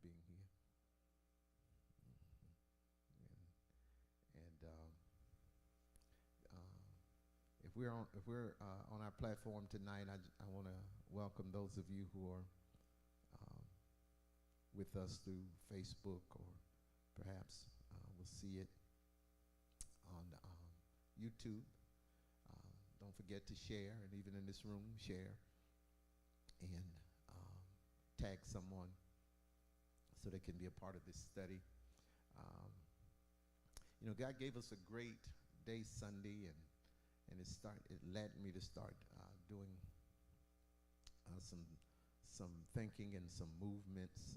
being here. If we're on our platform tonight, I want to welcome those of you who are with us through Facebook, or perhaps will see it on YouTube. Don't forget to share, and even in this room, share and tag someone so they can be a part of this study. God gave us a great day Sunday, and it led me to start doing some thinking and some movements,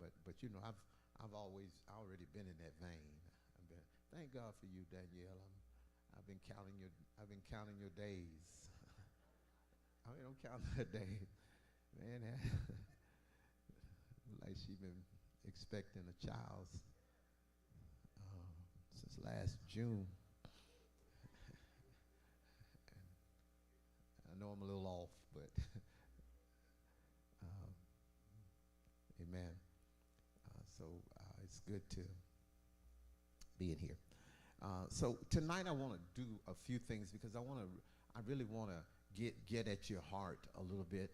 but I've already been in that vein. Thank God for you, Danielle. I've been counting your days. I don't count her days, man. Like she been expecting a child since last June. I know I'm a little off, but amen. So it's good to be in here. So tonight I want to do a few things because I really want to get at your heart a little bit.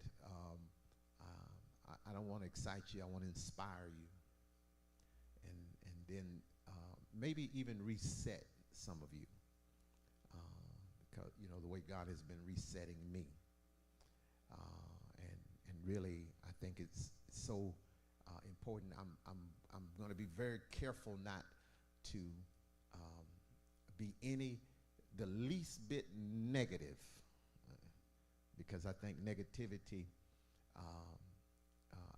I don't want to excite you. I want to inspire you, and then maybe even reset some of you, because the way God has been resetting me, and really I think it's so important. I'm going to be very careful not to be the least bit negative, because I think negativity,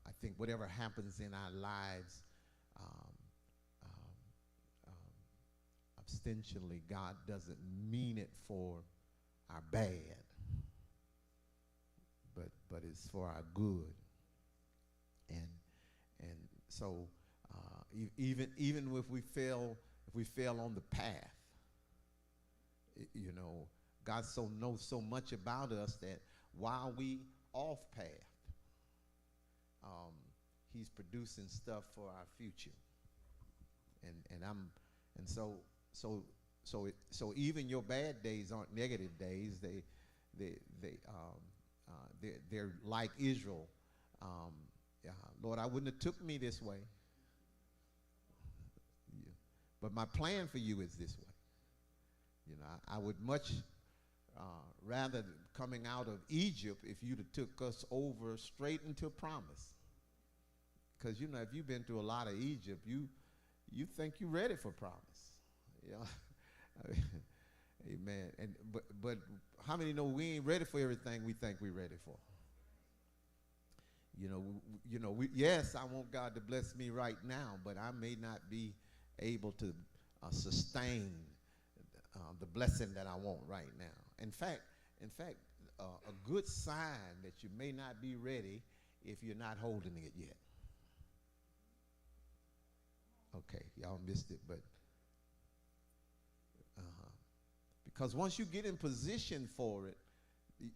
I think whatever happens in our lives, ostensibly God doesn't mean it for our bad, but it's for our good. And so even if we fail on the path, God knows so much about us that while we off path, he's producing stuff for our future. So even your bad days aren't negative days. They're like Israel. Lord, I wouldn't have took me this way, but my plan for you is this way. I would much rather coming out of Egypt if you'd have took us over straight into promise. Because if you've been through a lot of Egypt, you think you're ready for promise. Amen. But how many know we ain't ready for everything we think we're ready for? Yes, I want God to bless me right now, but I may not be able to sustain the blessing that I want right now. In fact, a good sign that you may not be ready if you're not holding it yet. Okay, y'all missed it, but because once you get in position for it,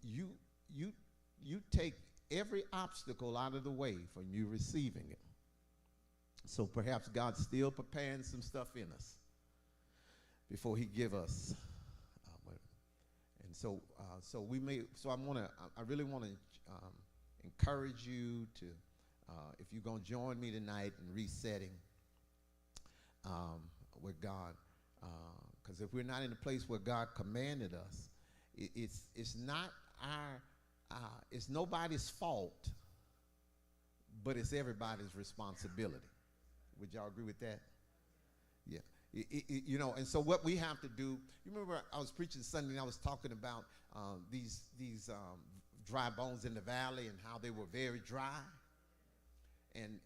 you take every obstacle out of the way from you receiving it. So perhaps God's still preparing some stuff in us before he give us. And so I really want to encourage you to, if you're going to join me tonight in resetting with God, because if we're not in a place where God commanded us, it's not it's nobody's fault, but it's everybody's responsibility. Would y'all agree with that? Yeah. And so what we have to do, you remember I was preaching Sunday and I was talking about these dry bones in the valley and how they were very dry. And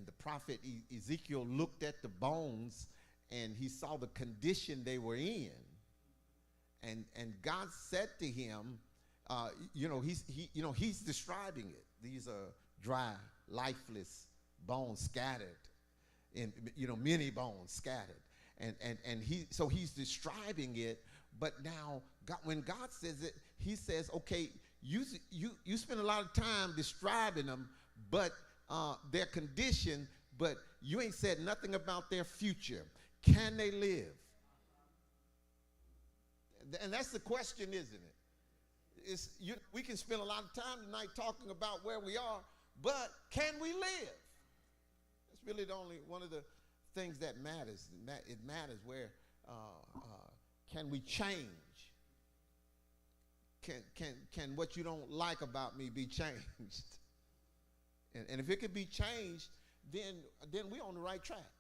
the prophet Ezekiel looked at the bones and he saw the condition they were in. And God said to him, he's describing it. These are dry, lifeless bones scattered, in many bones scattered, and he's describing it. But now, when God says it, he says, okay, you spend a lot of time describing them, but their condition, but you ain't said nothing about their future. Can they live? And that's the question, isn't it? We can spend a lot of time tonight talking about where we are, but can we live? That's really the only one of the things that matters. It matters where can we change? Can what you don't like about me be changed? And if it could be changed, then we're on the right track.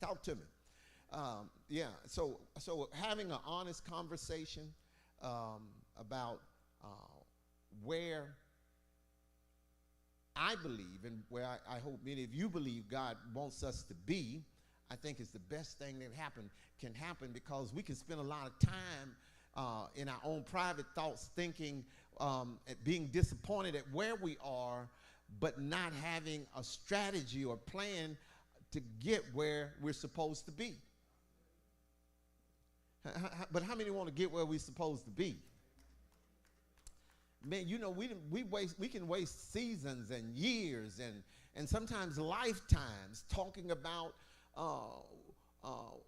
Talk to me. So having an honest conversation about where I believe and where I hope many of you believe God wants us to be, I think is the best thing that can happen because we can spend a lot of time in our own private thoughts thinking, being disappointed at where we are, but not having a strategy or plan to get where we're supposed to be. But how many want to get where we're supposed to be? Man, you know, we can waste seasons and years and sometimes lifetimes talking about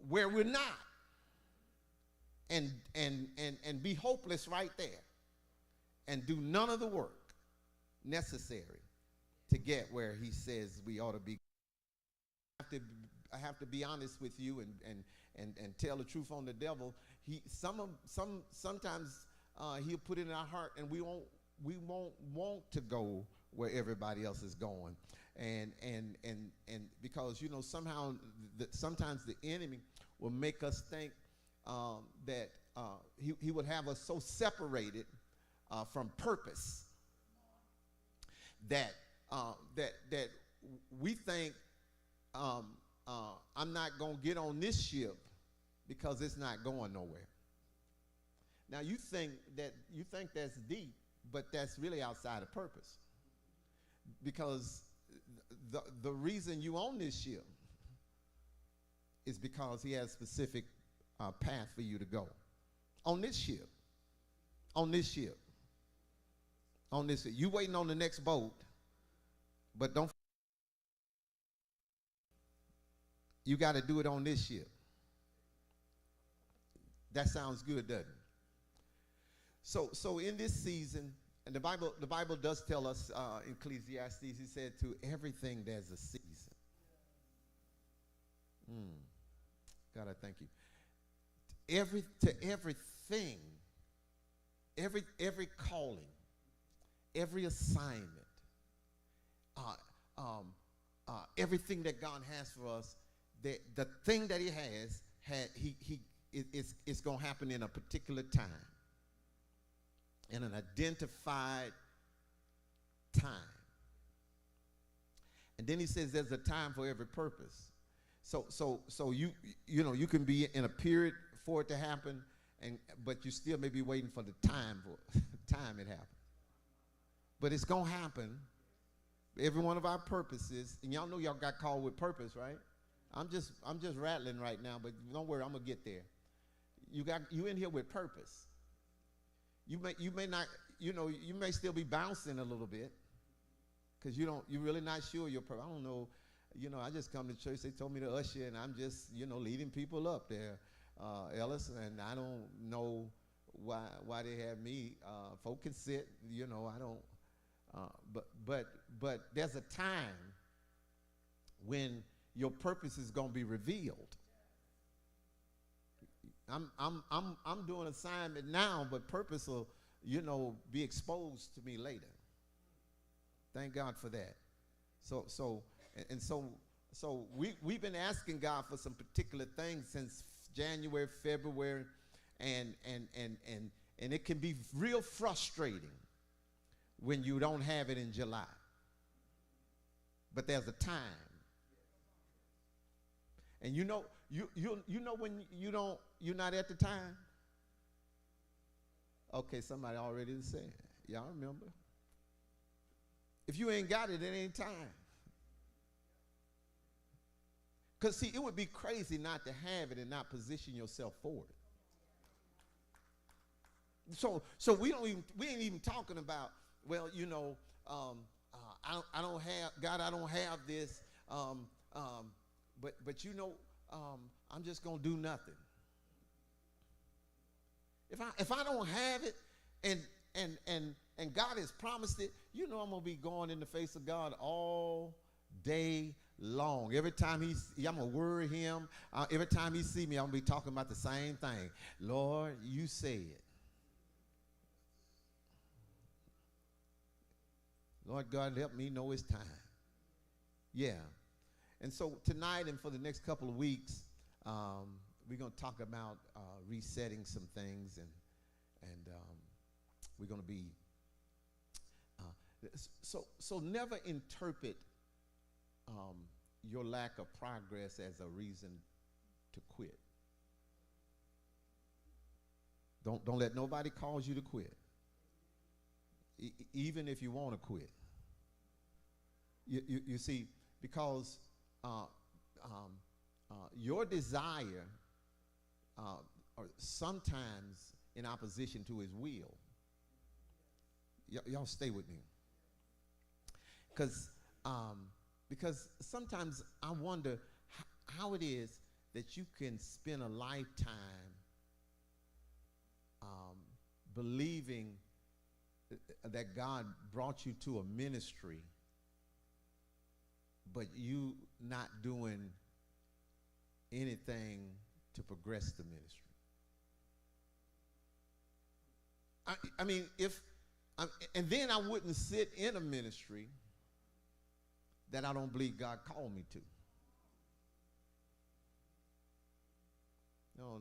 where we're not, and be hopeless right there, and do none of the work necessary to get where He says we ought to be. I have to be honest with you and tell the truth on the devil. Sometimes he'll put it in our heart, and we won't want to go where everybody else is going, and because, you know, somehow sometimes the enemy will make us think that he would have us so separated from purpose that we think I'm not going to get on this ship because it's not going nowhere. Now you think that's deep, but that's really outside of purpose. Because the reason you on this ship is because He has a specific path for you to go. On this ship. You waiting on the next boat, but you got to do it on this ship. That sounds good, doesn't it? So in this season, and the Bible does tell us in Ecclesiastes, He said, to everything there's a season. God, I thank you. To everything, every calling, every assignment, everything that God has for us, the thing that He has, it's going to happen in a particular time, in an identified time. And then He says there's a time for every purpose. So you know, you can be in a period for it to happen, but you still may be waiting for the time it happens. But it's going to happen. Every one of our purposes, and y'all know y'all got called with purpose, right? I'm just rattling right now, but don't worry, I'm gonna get there. You in here with purpose. You may not, you know, you may still be bouncing a little bit because you're really not sure your purpose. I don't know, you know, I just come to church. They told me to usher, and I'm just, you know, leading people up there, Ellis, and I don't know why they have me. Folk can sit, you know. I don't. But there's a time when your purpose is going to be revealed. I'm doing assignment now, but purpose will, you know, be exposed to me later. Thank God for that. So we've been asking God for some particular things since January, February, and it can be real frustrating when you don't have it in July. But there's a time. And you know when you're not at the time? Okay, somebody already said it. Y'all remember? If you ain't got it, it ain't time. Because see, it would be crazy not to have it and not position yourself for it. So we ain't even talking about, well, I don't have God. I don't have this. But I'm just gonna do nothing. If I don't have it, and God has promised it, I'm gonna be going in the face of God all day long. Every time I'm gonna worry him. Every time he see me, I'm gonna be talking about the same thing. Lord, you said. Lord God, help me know it's time. Yeah. And so tonight and for the next couple of weeks, we're going to talk about resetting some things, and we're going to be so never interpret your lack of progress as a reason to quit. Don't let nobody cause you to quit, even if you want to quit. You see, because your desire are sometimes in opposition to his will. Y'all stay with me. Because sometimes I wonder how it is that you can spend a lifetime believing that God brought you to a ministry, but you not doing anything to progress the ministry. I mean, and then I wouldn't sit in a ministry that I don't believe God called me to. No,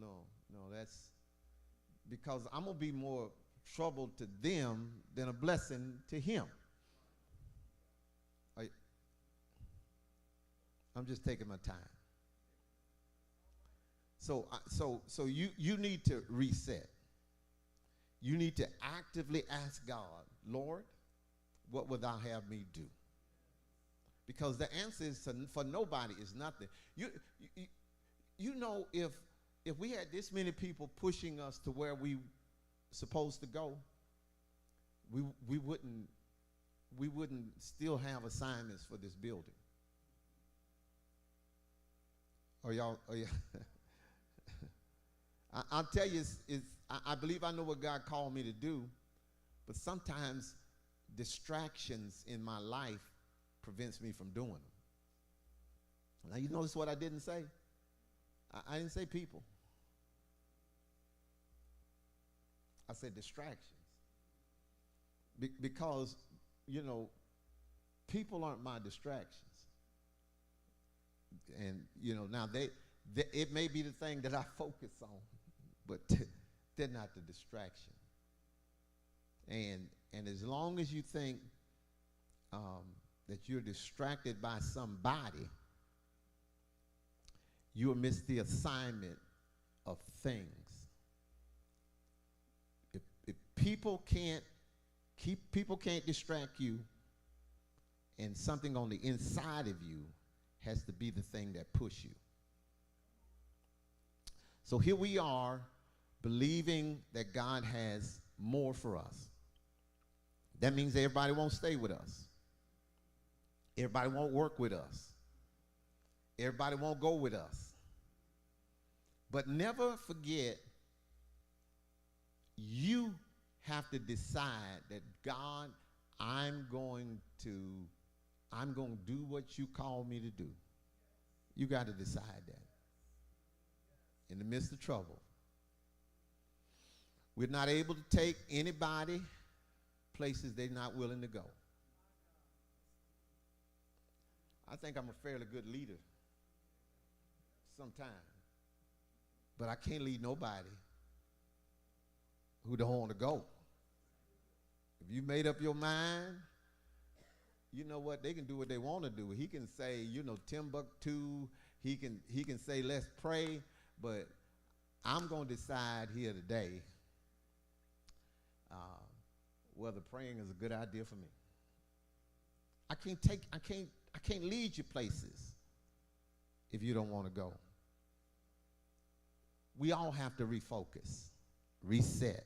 that's because I'm going to be more trouble to them than a blessing to him. I'm just taking my time. So you need to reset. You need to actively ask God, Lord, what would thou have me do? Because the answer is for nobody is nothing. If we had this many people pushing us to where we supposed to go, we wouldn't still have assignments for this building. I'll tell you, I believe I know what God called me to do, but sometimes distractions in my life prevents me from doing them. Now, you notice what I didn't say? I didn't say people. I said distractions. Because, people aren't my distractions. And, now it may be the thing that I focus on, but they're not the distraction. And as long as you think that you're distracted by somebody, you'll miss the assignment of things. If people can't distract you, and something on the inside of you has to be the thing that push you. So here we are, believing that God has more for us. That means everybody won't stay with us. Everybody won't work with us. Everybody won't go with us. But never forget, you have to decide that, God, I'm going to do what you call me to do. You got to decide that. In the midst of trouble. We're not able to take anybody places they're not willing to go. I think I'm a fairly good leader sometimes. But I can't lead nobody who don't want to go. If you made up your mind, you know what? They can do what they want to do. He can say, Timbuktu. He can say, let's pray. But I'm going to decide here today whether praying is a good idea for me. I can't lead you places if you don't want to go. We all have to refocus, reset.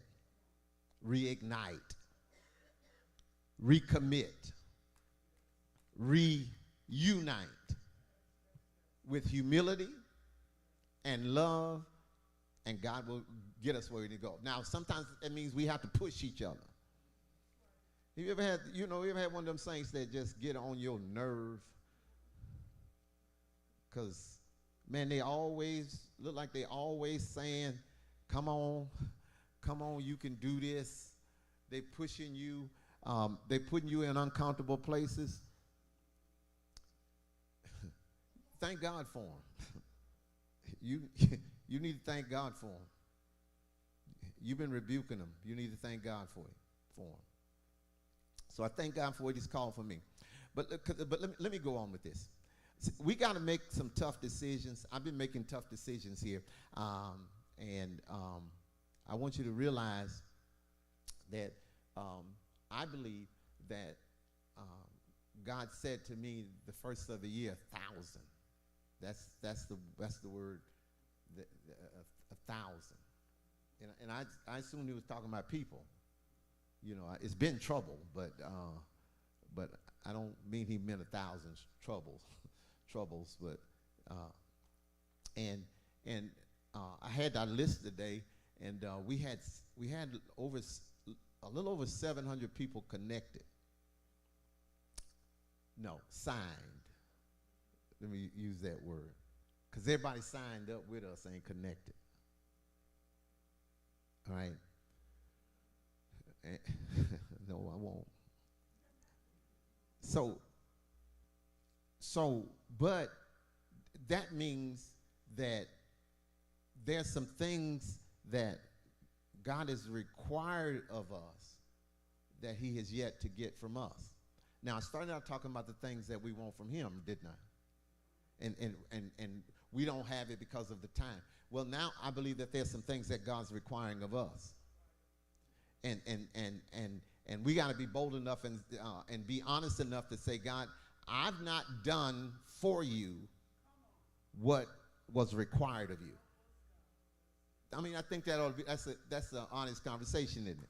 reignite, recommit, reunite with humility and love, and God will get us where we need to go. Now, sometimes that means we have to push each other. Have you ever had, you ever had one of them saints that just get on your nerve? Because, man, they always look like they always saying, come on, you can do this. They pushing you. They putting you in uncomfortable places. Thank God for them. You need to thank God for them. You've been rebuking them. You need to thank God for them. So I thank God for what He's called for me. But let me go on with this. We got to make some tough decisions. I've been making tough decisions here, and I want you to realize that I believe that God said to me the first of the year, 1,000. That's the word, 1,000. And I assumed He was talking about people. It's been trouble, but I don't mean He meant 1,000 troubles, but I had that list today, and we had a little over 700 people connected. No, signed. Let me use that word, because everybody signed up with us ain't connected. All right. No, I won't. But that means that there's some things that God has required of us that He has yet to get from us. Now, I started out talking about the things that we want from Him, didn't I? And we don't have it because of the time. Well, now I believe that there's some things that God's requiring of us. And we got to be bold enough and be honest enough to say, God, I've not done for you what was required of you. I mean, I think that ought to be, that's an honest conversation, isn't it?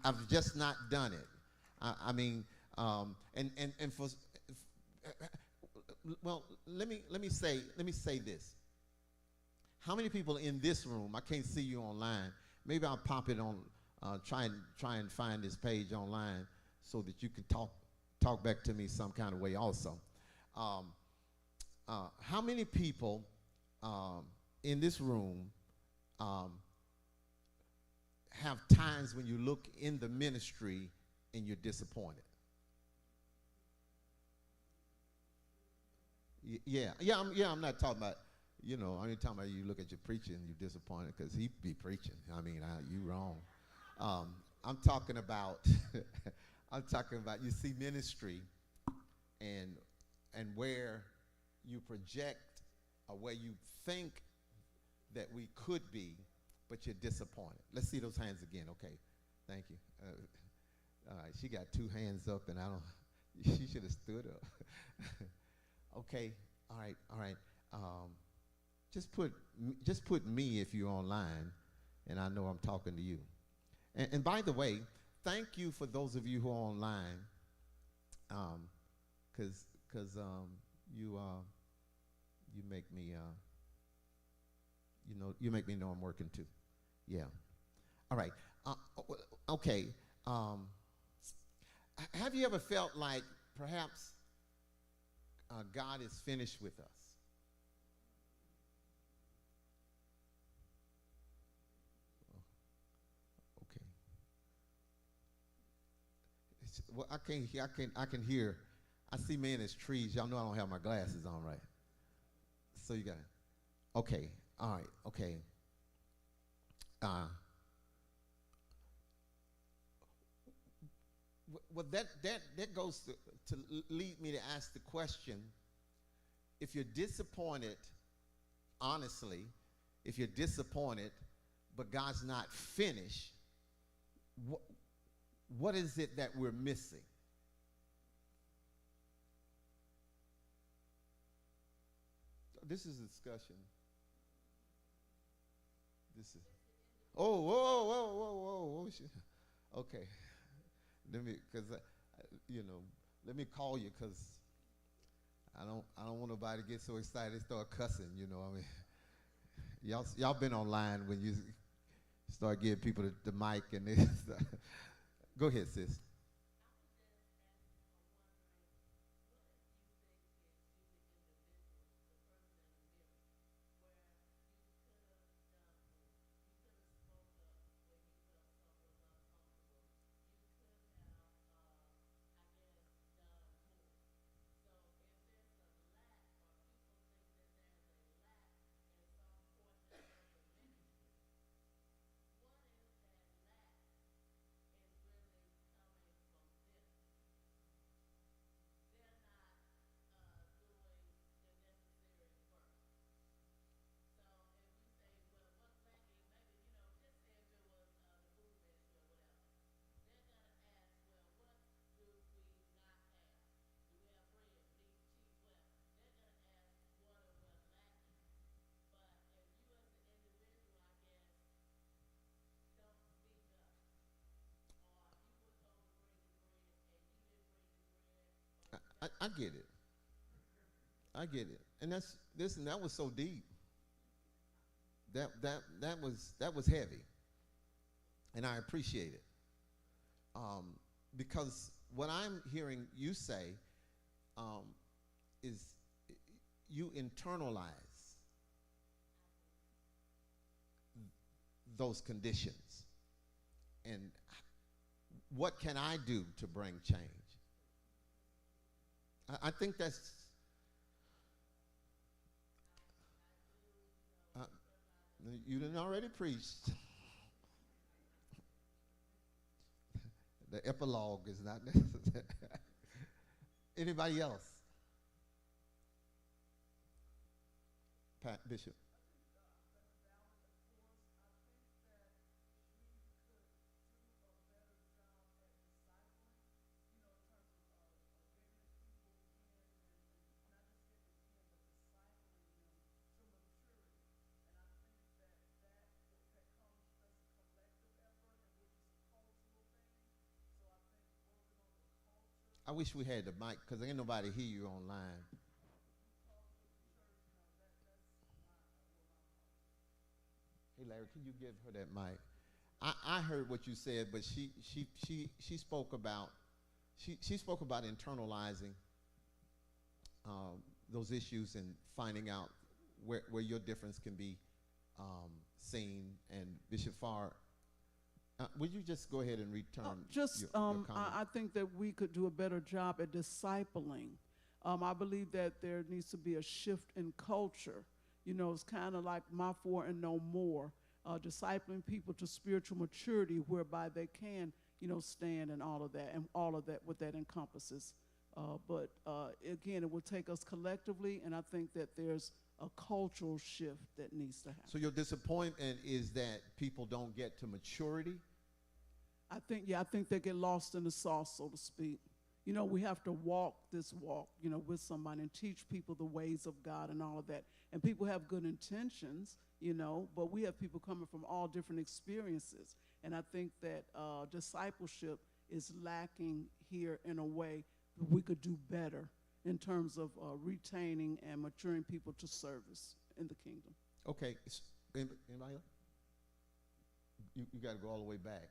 I've just not done it. Well, let me say this. How many people in this room? I can't see you online. Maybe I'll pop it on. Try and find this page online so that you can talk back to me some kind of way also. How many people in this room have times when you look in the ministry and you're disappointed? I'm not talking about, I ain't talking about you look at your preacher and you're disappointed because he be preaching. I mean, you wrong. I'm talking about you see ministry and where you project or where you think that we could be, but you're disappointed. Let's see those hands again. Okay, thank you. All right, she got 2 hands up, and she should have stood up. Okay, all right. Just put me if you're online, and I know I'm talking to you. And by the way, thank you for those of you who are online, because you make me you make me know I'm working too. Yeah. All right. Okay. Have you ever felt like perhaps God is finished with us? Well, I can hear. I see men as trees. Y'all know I don't have my glasses on, right? So you got it. Okay. All right. Okay. Well, that goes to lead me to ask the question: if you're disappointed, honestly, if you're disappointed, but God's not finished, what is it that we're missing? This is a discussion. This is. Oh, whoa. Okay. Let me, cause let me call you, cause I don't want nobody to get so excited they start cussing. I mean, y'all been online when you start giving people the mic and this. Go ahead, sis. I get it. I get it. And that was so deep. That was heavy, and I appreciate it. Because what I'm hearing you say um, is you internalize those conditions, and what can I do to bring change? I think that's uh, you done already preached. The epilogue is not necessary. Anybody else? Pat Bishop. I wish we had the mic because ain't nobody hear you online. Hey Larry, can you give her that mic? I heard what you said, but she spoke about she spoke about internalizing those issues and finding out where your difference can be seen. And Bishop Farr, would you just go ahead and return your comment? I think that we could do a better job at discipling. I believe that there needs to be a shift in culture. It's kind of like my four and no more, discipling people to spiritual maturity whereby they can, stand and all of that, what that encompasses. But again, it will take us collectively, and I think that there's a cultural shift that needs to happen. So your disappointment is that people don't get to maturity? I think they get lost in the sauce, so to speak. We have to walk this walk, with somebody and teach people the ways of God and all of that. And people have good intentions, but we have people coming from all different experiences. And I think that discipleship is lacking here in a way that we could do better in terms of retaining and maturing people to service in the kingdom. Okay. Anybody else? You got to go all the way back.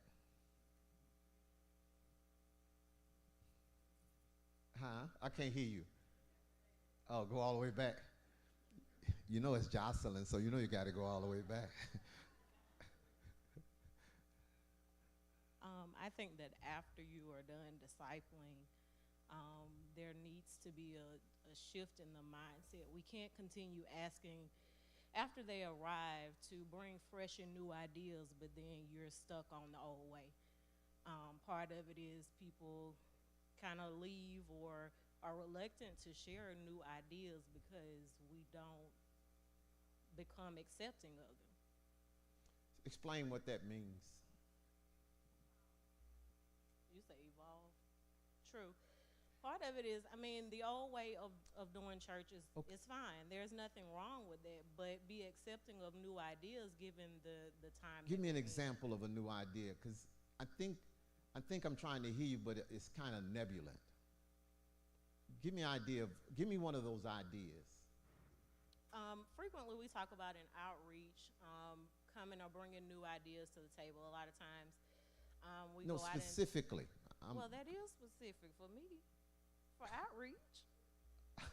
Huh? I can't hear you. Oh, go all the way back. It's Jocelyn, so you got to go all the way back. I think that after you are done discipling, there needs to be a shift in the mindset. We can't continue asking after they arrive to bring fresh and new ideas, but then you're stuck on the old way. Part of it is people kind of leave or are reluctant to share new ideas because we don't become accepting of them. Explain what that means. You say evolve. True. Part of it is, the old way of doing church is fine. There's nothing wrong with that, but be accepting of new ideas given the time. Give me an example of a new idea, because I think I think I'm trying to hear you, but it's kind of nebulous. Give me one of those ideas. Frequently we talk about an outreach, coming or bringing new ideas to the table. A lot of times we No, go out and... specifically. Well, that is specific for me, for outreach.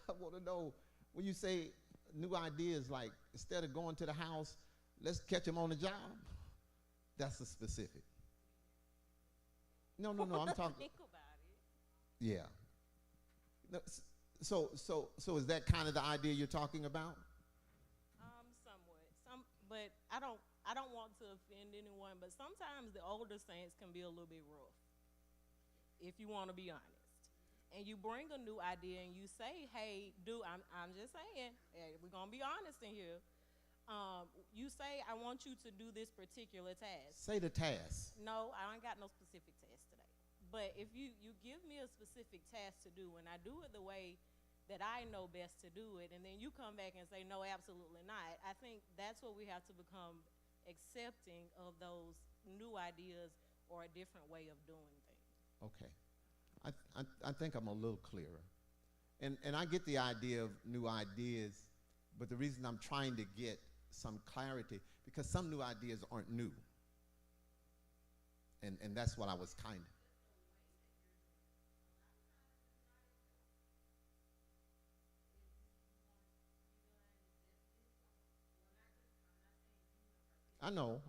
I want to know, when you say new ideas, like instead of going to the house, let's catch them on the job. That's a specific. No, I'm talking. Think about it. Yeah. No, so is that kind of the idea you're talking about? Somewhat. But I don't want to offend anyone, but sometimes the older saints can be a little bit rough, if you want to be honest. And you bring a new idea and you say, hey, dude, I'm just saying, hey, we're going to be honest in here. You say, I want you to do this particular task. Say the task. No, I ain't got no specific task today. But if you give me a specific task to do, and I do it the way that I know best to do it, and then you come back and say, no, absolutely not, I think that's what we have to become accepting of those new ideas or a different way of doing things. Okay. I think I'm a little clearer. And I get the idea of new ideas, but the reason I'm trying to get some clarity, because some new ideas aren't new. And that's what I was kind of. I know.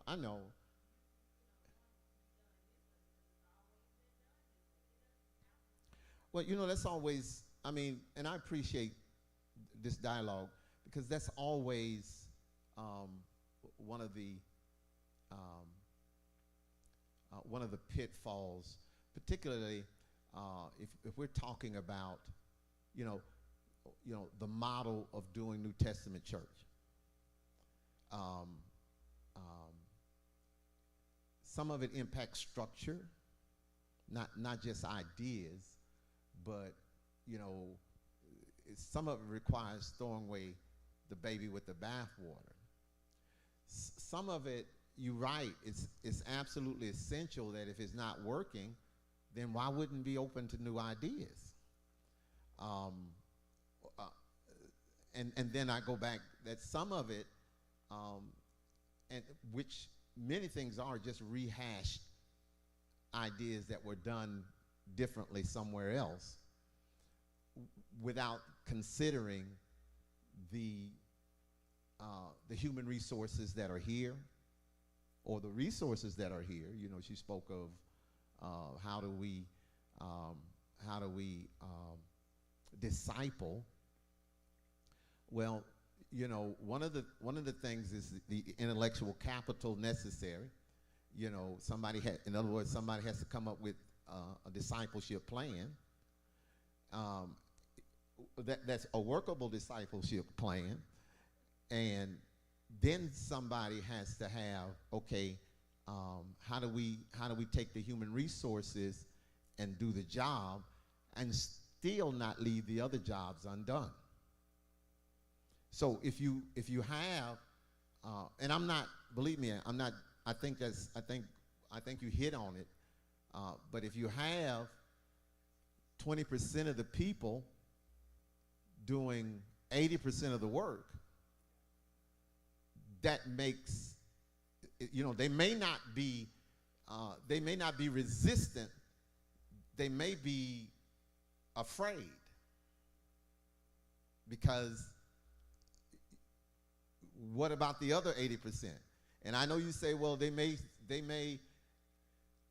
Well, that's always, and I appreciate this dialogue, because that's always one of the pitfalls, particularly if we're talking about, the model of doing New Testament church. Some of it impacts structure, not just ideas, but some of it requires throwing away the baby with the bathwater. Some of it, you're right, it's absolutely essential that if it's not working, then why wouldn't be open to new ideas? And then I go back that some of it, and which many things are just rehashed ideas that were done differently somewhere else, without considering the human resources that are here, or the resources that are here. She spoke of how do we disciple. Well, one of the things is the intellectual capital necessary. Somebody has to come up with a discipleship plan. That's a workable discipleship plan, and then somebody has to have, okay, how do we take the human resources and do the job and still not leave the other jobs undone? So if you have, and I'm not, believe me, I'm not. I think you hit on it. But if you have 20% of the people doing 80% of the work, that makes, they may not be resistant. They may be afraid, because what about the other 80%? And I know you say, well, they may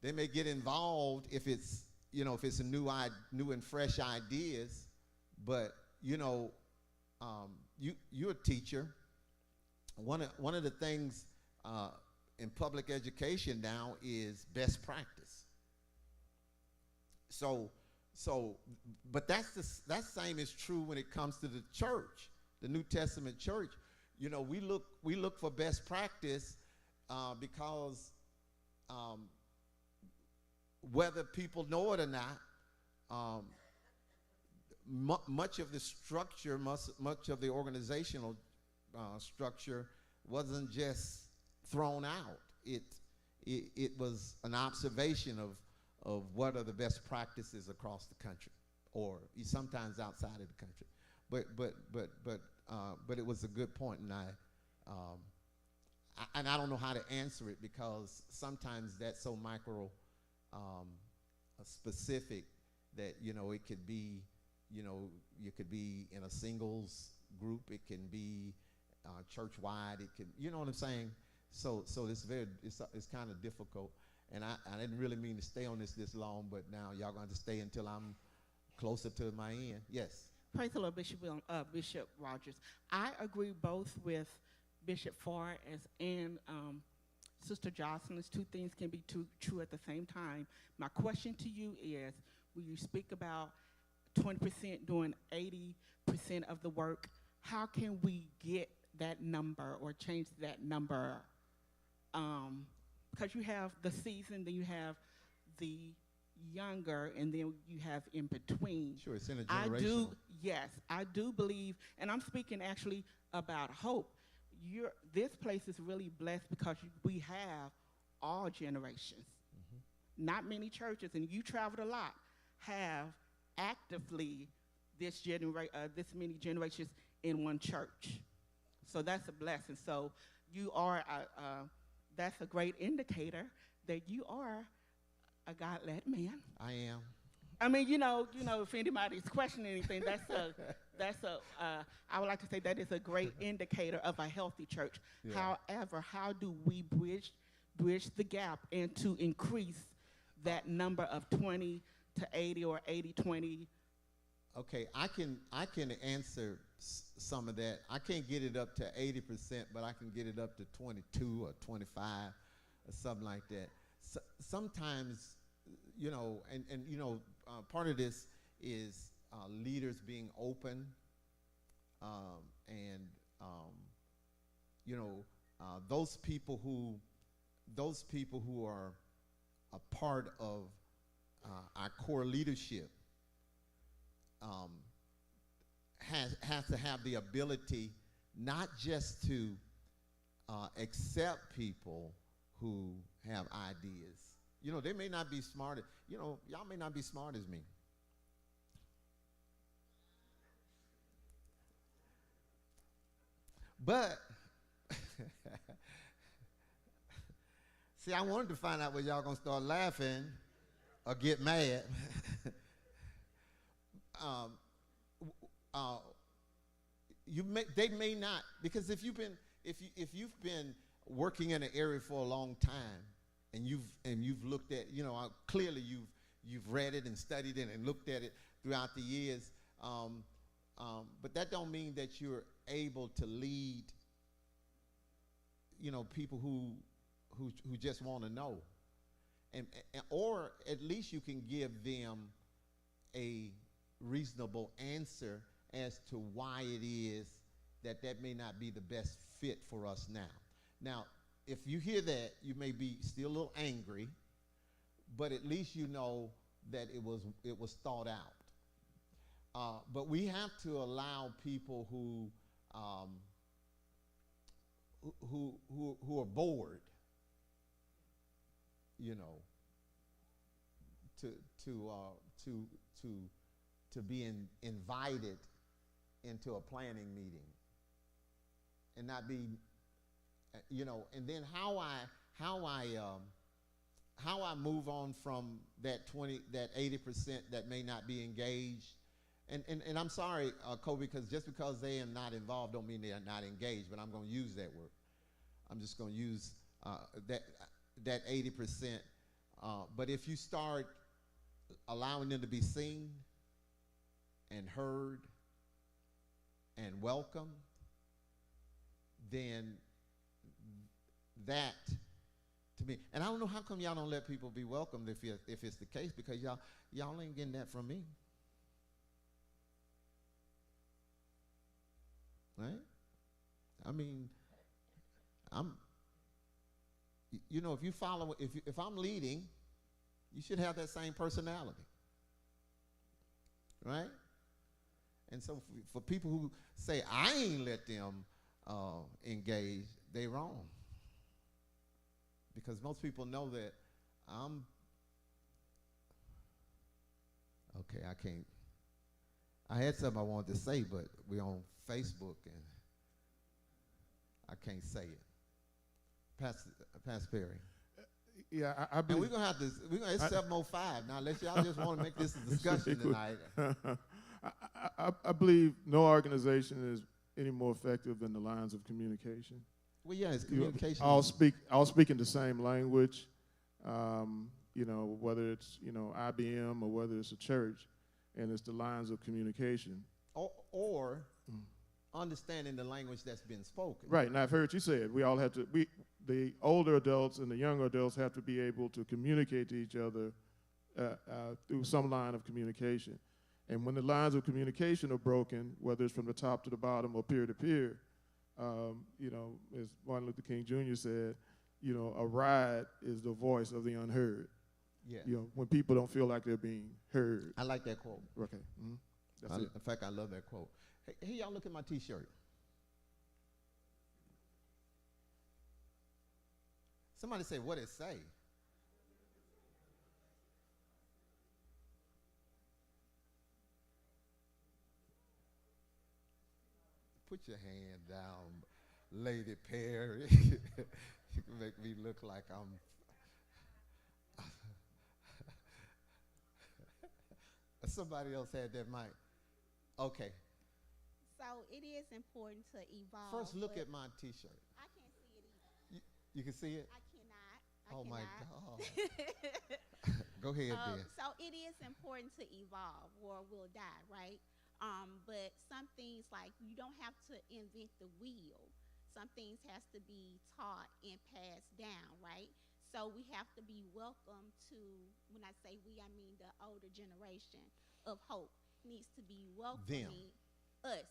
get involved if it's a new and fresh ideas, but you're a teacher. One of the things in public education now is best practice. But that same is true when it comes to the church, the New Testament church. We look for best practice because whether people know it or not, much of the structure, much of the organizational structure wasn't just thrown out. It was an observation of what are the best practices across the country, or sometimes outside of the country. But it was a good point, and I don't know how to answer it, because sometimes that's so micro specific that, you know, it could be, you know, you could be in a singles group, it can be church-wide, it can, you know what I'm saying? So it's kind of difficult, and I didn't really mean to stay on this long, but now y'all going to stay until I'm closer to my end. Yes. Praise the Lord, Bishop Rogers. I agree both with Bishop Farr and Sister Jocelyn's. Two things can be true at the same time. My question to you is, when you speak about 20% doing 80% of the work, how can we get that number or change that number? Because you have the seasoned, then you have the younger, and then you have in between. Sure, it's intergenerational. I do believe, and I'm speaking actually about hope. This place is really blessed because we have all generations. Mm-hmm. Not many churches, and you traveled a lot, have actively this many generations in one church. So that's a blessing. So you are, that's a great indicator that you are a God-led man. I am. I mean, you know, if anybody's questioning anything, I would like to say that is a great indicator of a healthy church. Yeah. However, how do we bridge the gap and to increase that number of 20 to 80 or 80-20? Okay, I can answer some of that. I can't get it up to 80%, but I can get it up to 22 or 25 or something like that. So, sometimes, you know, and you know, part of this is leaders being open, and you know, those people who are a part of our core leadership has to have the ability not just to accept people who have ideas. You know, they may not be smart. You know, y'all may not be smart as me. But, see, I wanted to find out whether y'all going to start laughing or get mad. They may not, because if you've been working in an area for a long time, and you've looked at, you know, clearly you've read it and studied it and looked at it throughout the years, but that don't mean that you're able to lead, you know, people who just want to know, and or at least you can give them a reasonable answer as to why it is that may not be the best fit for us now. Now, if you hear that, you may be still a little angry, but at least you know that it was thought out. But we have to allow people who are bored, you know, to be invited into a planning meeting, and not be, you know, and then how I move on from that 80% that may not be engaged, and I'm sorry, Kobe, because just because they are not involved don't mean they are not engaged, but I'm going to use that word. I'm just going to use that 80%. But if you start allowing them to be seen and heard and welcomed, then that, to me, and I don't know how come y'all don't let people be welcomed if it's the case, because y'all ain't getting that from me, right? I mean, you know, if you follow, if I'm leading, you should have that same personality, right? And so for people who say I ain't let them engage, they wrong. Because most people know that Okay, I can't. I had something I wanted to say, but we're on Facebook and I can't say it. Pastor Perry. Yeah, I And believe. we're gonna have to. It's 7:05 now. Unless y'all just want to make this a discussion tonight. I believe no organization is any more effective than the lines of communication. Well, yeah, it's communication. All speak in the same language. Whether it's IBM or whether it's a church, and it's the lines of communication. Or understanding the language that's been spoken. Right, and I've heard you say it. We all have to. The older adults and the younger adults have to be able to communicate to each other through some line of communication. And when the lines of communication are broken, whether it's from the top to the bottom or peer to peer, as Martin Luther King Jr. said, a riot is the voice of the unheard. Yeah. When people don't feel like they're being heard. I like that quote. Okay. Mm-hmm. That's it. In fact, I love that quote. Hey, y'all look at my T-shirt. Somebody say, what it say? Put your hand down, Lady Perry. You can make me look like I'm... Somebody else had that mic. Okay. So it is important to evolve. First, look at my T-shirt. I can't see it either. You can see it? I cannot. Oh my God. Go ahead, Ben. So it is important to evolve or we'll die, right? But some things like you don't have to invent the wheel. Some things has to be taught and passed down, right? So we have to be welcome to, when I say we, I mean the older generation of hope needs to be welcoming us.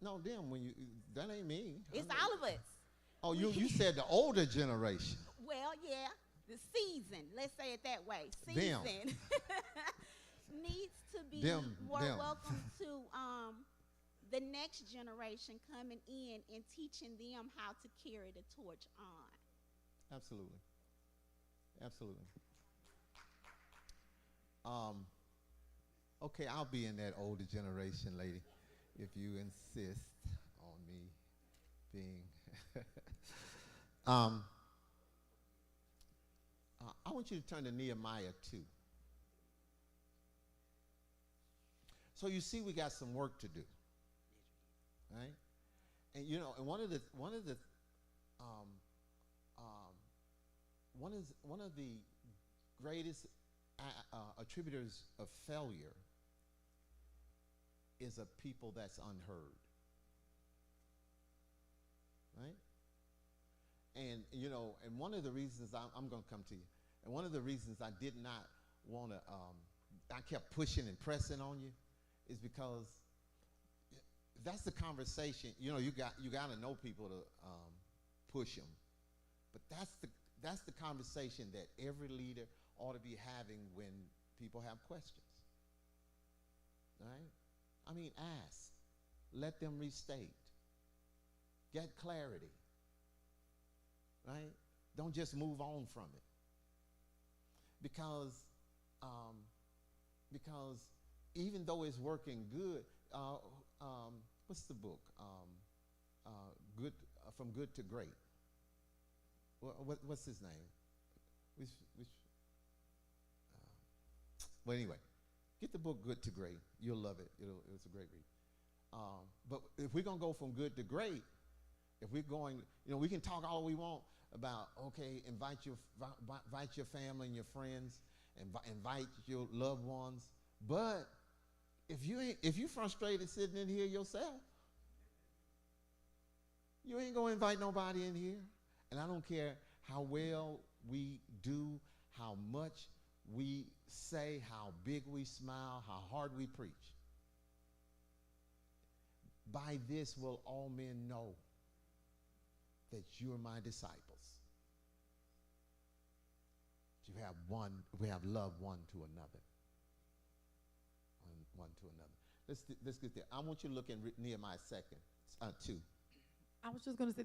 No, them, that ain't me. It's all of us. Oh, you said the older generation. Well, yeah, the season, let's say it that way. Season needs to be more welcome to the next generation coming in and teaching them how to carry the torch on. Absolutely. Okay, I'll be in that older generation, lady, if you insist on me being. I want you to turn to Nehemiah 2. So you see, we got some work to do, right? And and one of the greatest attributors of failure is a people that's unheard, right? And and one of the reasons I'm going to come to you, and one of the reasons I did not want to, I kept pushing and pressing on you, is because that's the conversation. You got to know people to push them, but that's the conversation that every leader ought to be having when people have questions, right? I mean, ask, let them restate, get clarity, right? Don't just move on from it, because even though it's working good, what's the book? Good from Good to Great. What's his name? Well, anyway, get the book Good to Great. You'll love it. It's a great read. But if we're gonna go from good to great, if we're going, we can talk all we want about, okay, invite your family and your friends, invite your loved ones, but if you frustrated sitting in here yourself, you ain't gonna invite nobody in here. And I don't care how well we do, how much we say, how big we smile, how hard we preach. By this will all men know that you are my disciples. We have love one to another. One to another. Let's get there. I want you to look in Nehemiah 2. I was just going to say,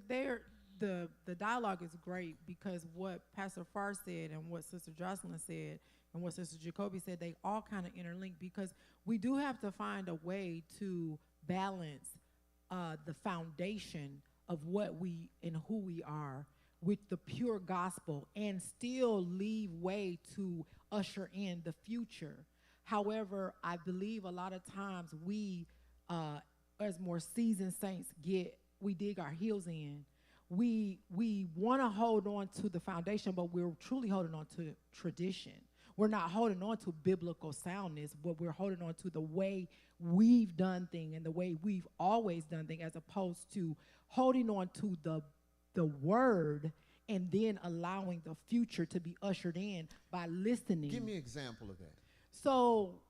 the dialogue is great because what Pastor Farr said and what Sister Jocelyn said and what Sister Jacoby said, they all kind of interlink because we do have to find a way to balance the foundation of what we and who we are with the pure gospel and still leave way to usher in the future. However, I believe a lot of times we, as more seasoned saints, we dig our heels in. We want to hold on to the foundation, but we're truly holding on to tradition. We're not holding on to biblical soundness, but we're holding on to the way we've done things and the way we've always done things, as opposed to holding on to the word and then allowing the future to be ushered in by listening. Give me an example of that. So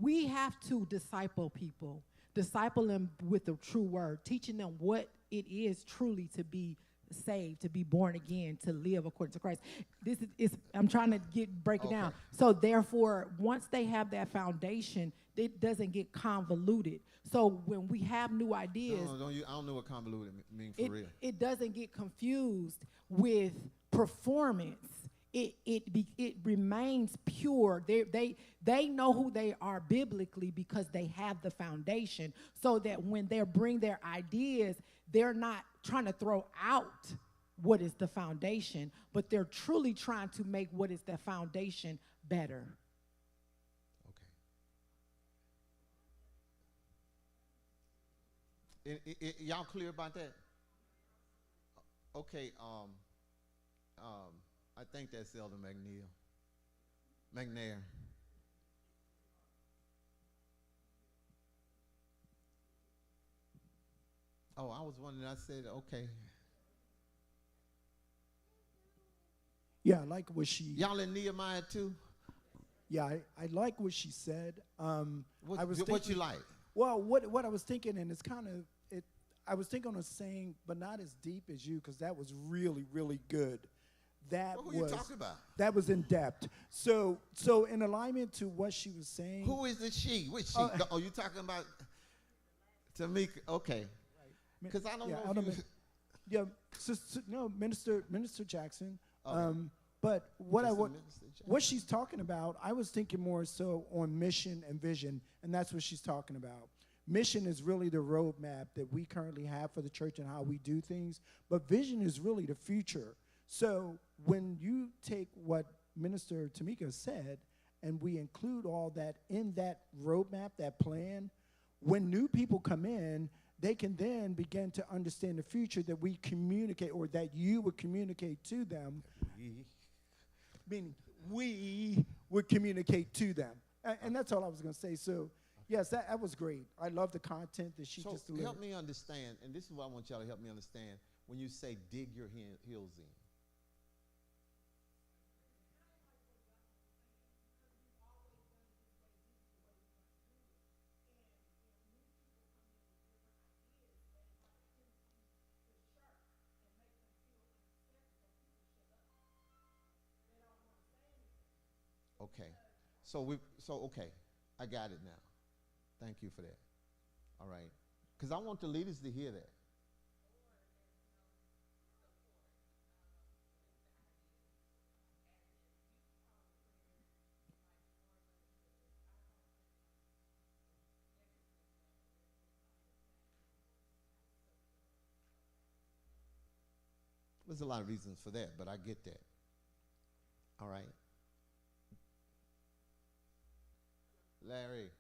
we have to disciple people, disciple them with the true word, teaching them what it is truly to be saved, to be born again, to live according to Christ. This is I'm trying to break it down. So therefore, once they have that foundation, it doesn't get convoluted. So when we have new ideas, I don't know what convoluted means for real. It doesn't get confused with performance. It remains pure. They know who they are biblically because they have the foundation, so that when they bring their ideas, they're not trying to throw out what is the foundation, but they're truly trying to make what is the foundation better. Okay. Y'all clear about that? Okay. I think that's Elder McNair. Oh, I was wondering. I said, okay. Yeah, I like what she. Y'all in Nehemiah too? Yeah, I like what she said. What you like? Well, what I was thinking, and it's kind of it. I was thinking of saying, but not as deep as you, because that was really, really good. Who you talking about? That was in depth. So in alignment to what she was saying. Who is the she? Which she? You talking about Tamika? Okay. Because I don't know. Minister Jackson. Okay. But what she's talking about, I was thinking more so on mission and vision, and that's what she's talking about. Mission is really the roadmap that we currently have for the church and how we do things, but vision is really the future. So when you take what Minister Tamika said and we include all that in that roadmap, that plan, when new people come in, they can then begin to understand the future that we communicate, or that you would communicate to them. Meaning we would communicate to them. And that's all I was going to say. So, yes, that was great. I love the content that she just delivered. Help me understand, and this is what I want y'all to help me understand, when you say dig your heels in. Okay. Okay. I got it now. Thank you for that. All right. Because I want the leaders to hear that. There's a lot of reasons for that, but I get that. All right. Larry.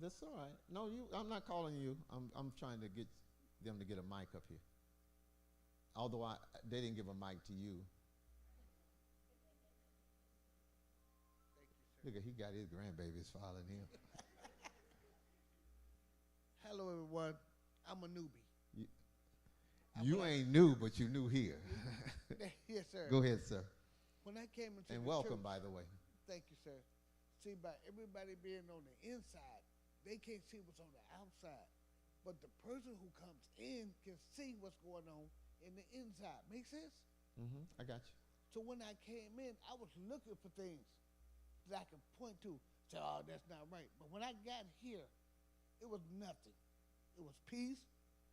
That's all right. No, I'm not calling you. I'm trying to get them to get a mic up here. Although they didn't give a mic to you. Look, he got his grandbabies following him. Hello, everyone. I'm a newbie. You ain't new, but you new here. Yes, sir. Go ahead, sir. When I came into and the welcome, church, by the way. Thank you, sir. See, by everybody being on the inside, they can't see what's on the outside. But the person who comes in can see what's going on in the inside. Make sense? Mm-hmm. I got you. So when I came in, I was looking for things that I could point to. Say, oh, that's not right. But when I got here, it was nothing. It was peace.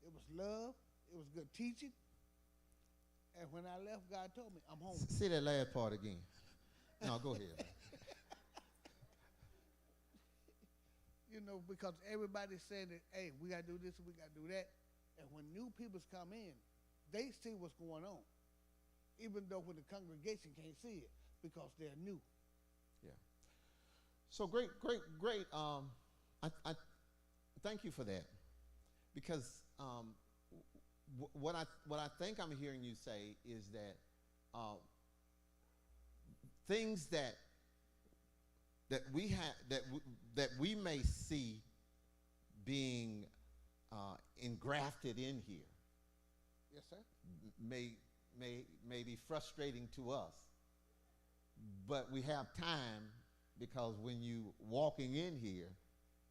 It was love. It was good teaching. And when I left, God told me, I'm home. Say that last part again. No, go ahead. You know, because everybody's saying that, hey, we got to do this and we got to do that. And when new peoples come in, they see what's going on, even though when the congregation can't see it because they're new. Yeah. So great. I thank you for that, because what I think I'm hearing you say is that things that we have that we may see being engrafted in here. Yes, sir. May be frustrating to us, but we have time, because when you walking in here,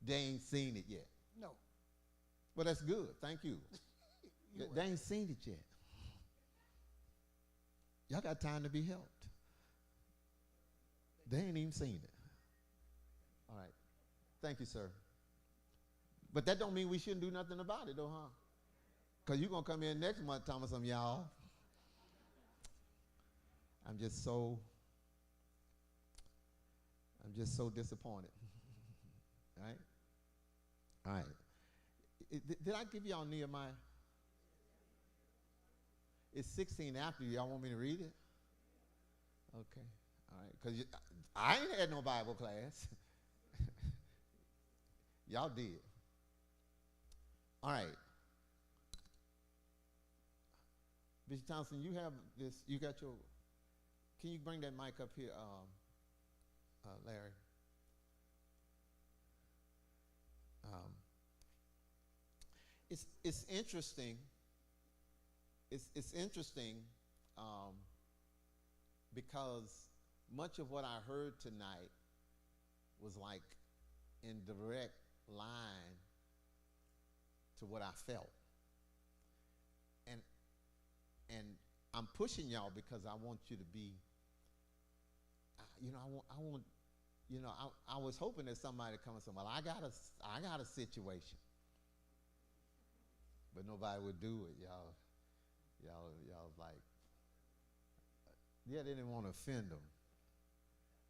they ain't seen it yet. No. Well, that's good. Thank you. They ain't seen it yet. Y'all got time to be helped. They ain't even seen it. All right. Thank you, sir. But that don't mean we shouldn't do nothing about it, though, huh? Because you're going to come in next month telling us, y'all, I'm just so disappointed. All right? All right. Did I give y'all Nehemiah? It's 16 after. Y'all want me to read it? Okay. All right. Because I ain't had no Bible class. Y'all did. All right. Bishop Thompson, you have this. You got your. Can you bring that mic up here, Larry? It's interesting. It's interesting because much of what I heard tonight was like in direct line to what I felt, and I'm pushing y'all because I want you to be. I was hoping that somebody come and say, "Well, I got a situation," but nobody would do it. Y'all like, yeah, they didn't want to offend them,